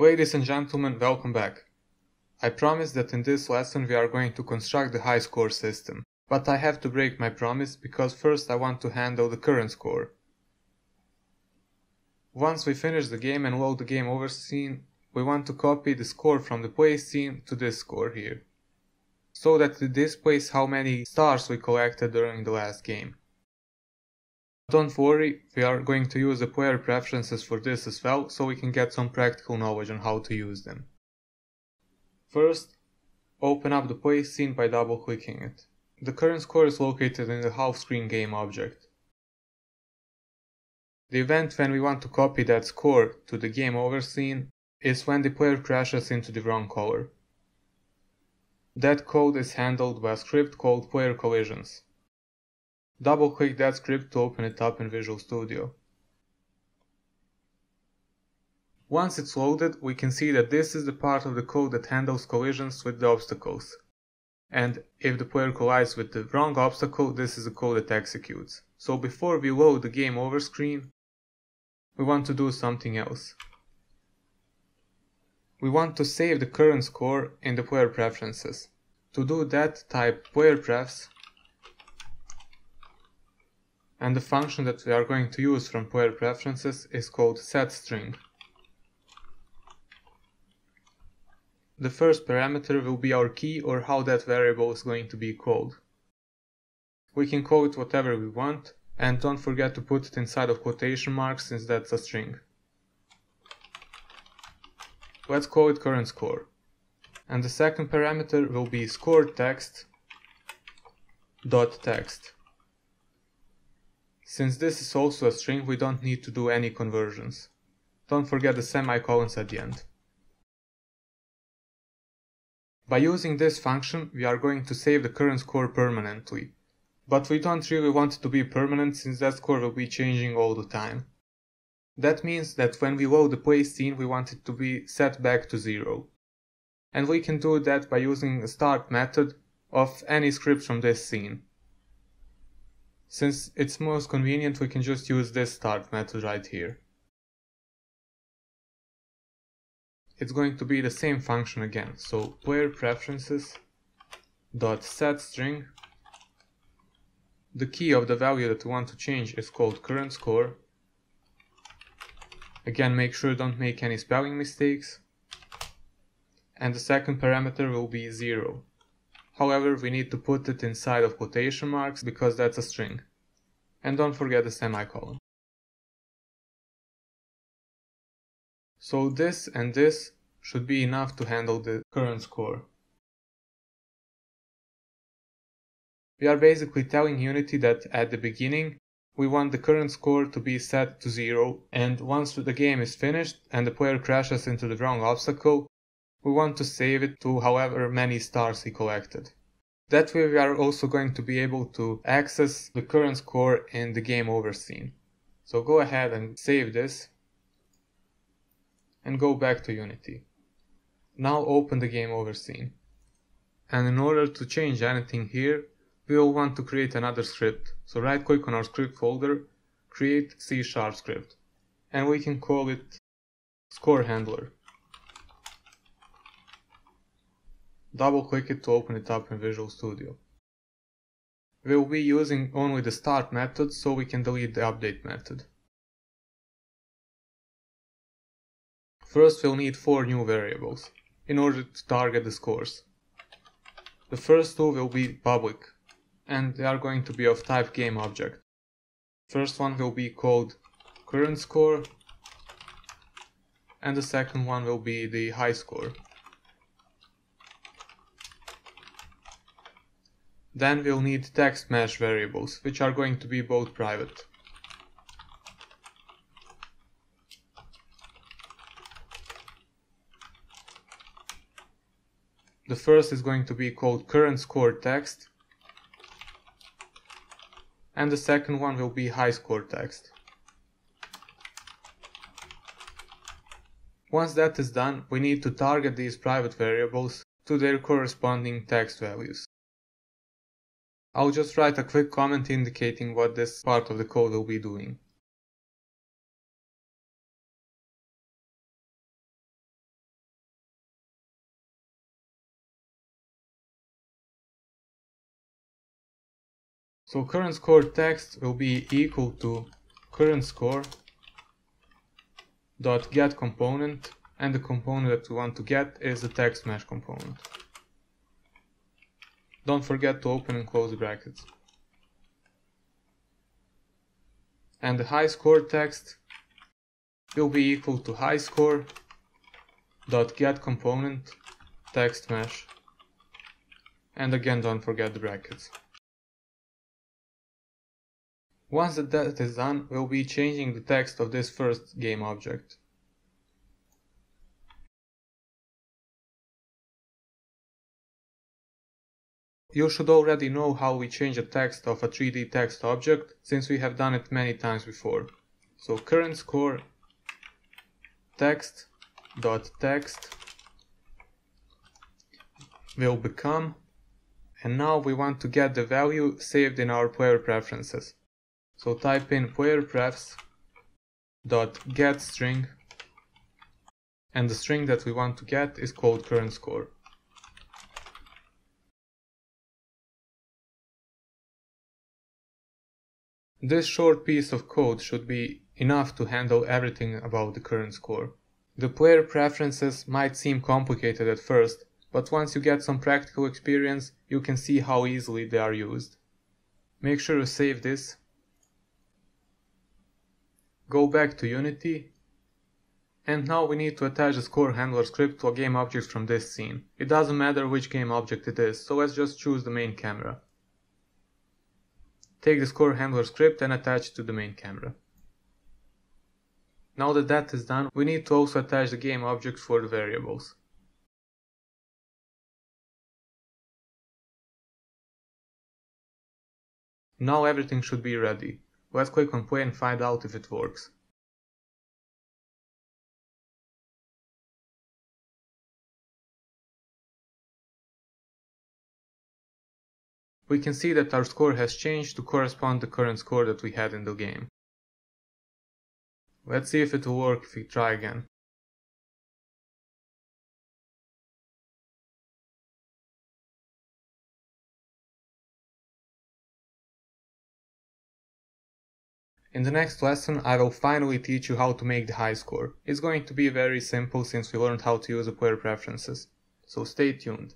Ladies and gentlemen, welcome back. I promised that in this lesson we are going to construct the high score system, but I have to break my promise because first I want to handle the current score. Once we finish the game and load the game over scene, we want to copy the score from the play scene to this score here, so that it displays how many stars we collected during the last game. Don't worry, we are going to use the player preferences for this as well, so we can get some practical knowledge on how to use them. First, open up the play scene by double-clicking it. The current score is located in the half-screen game object. The event when we want to copy that score to the game over scene is when the player crashes into the wrong color. That code is handled by a script called player collisions. Double-click that script to open it up in Visual Studio. Once it's loaded, we can see that this is the part of the code that handles collisions with the obstacles. And if the player collides with the wrong obstacle, this is the code that executes. So before we load the game over screen, we want to do something else. We want to save the current score in the player preferences. To do that, type player prefs, and the function that we are going to use from player preferences is called setString. The first parameter will be our key, or how that variable is going to be called. We can call it whatever we want, and don't forget to put it inside of quotation marks since that's a string. Let's call it current score. And the second parameter will be scoreText.text. Since this is also a string, we don't need to do any conversions. Don't forget the semicolons at the end. By using this function, we are going to save the current score permanently. But we don't really want it to be permanent since that score will be changing all the time. That means that when we load the play scene, we want it to be set back to 0. And we can do that by using a start method of any script from this scene. Since it's most convenient, we can just use this start method right here. It's going to be the same function again, so player preferences dot set string. The key of the value that we want to change is called current score. Again, make sure don't make any spelling mistakes. And the second parameter will be 0. However, we need to put it inside of quotation marks because that's a string. And don't forget the semicolon. So this and this should be enough to handle the current score. We are basically telling Unity that at the beginning we want the current score to be set to 0, and once the game is finished and the player crashes into the wrong obstacle, we want to save it to however many stars he collected. That way we are also going to be able to access the current score in the game over scene. So go ahead and save this and go back to Unity. Now open the game over scene. And in order to change anything here, we will want to create another script. So right click on our script folder, create C# script. And we can call it score handler. Double click it to open it up in Visual Studio. We will be using only the start method, so we can delete the update method. First we'll need 4 new variables in order to target the scores. The first two will be public, and they are going to be of type GameObject. First one will be called current score, and the second one will be the high score. Then we'll need text mesh variables, which are going to be both private. The first is going to be called current score text, and the second one will be high score text. Once that is done, we need to target these private variables to their corresponding text values. I'll just write a quick comment indicating what this part of the code will be doing. So current score text will be equal to current score dot get component, and the component that we want to get is the text mesh component. Don't forget to open and close the brackets. And the high score text will be equal to high score dot get component text mesh, and again don't forget the brackets. Once that is done, we'll be changing the text of this first game object. You should already know how we change the text of a 3D text object, since we have done it many times before. So current score text dot text will become, and now we want to get the value saved in our player preferences. So type in player prefs dot get string, and the string that we want to get is called current score. This short piece of code should be enough to handle everything about the current score. The player preferences might seem complicated at first, but once you get some practical experience, you can see how easily they are used. Make sure to save this. Go back to Unity, and now we need to attach the score handler script to a game object from this scene. It doesn't matter which game object it is, so let's just choose the main camera. Take the score handler script and attach it to the main camera. Now that that is done, we need to also attach the game objects for the variables. Now everything should be ready. Let's click on play and find out if it works. We can see that our score has changed to correspond to the current score that we had in the game. Let's see if it will work if we try again. In the next lesson, I will finally teach you how to make the high score. It's going to be very simple since we learned how to use the player preferences. So stay tuned.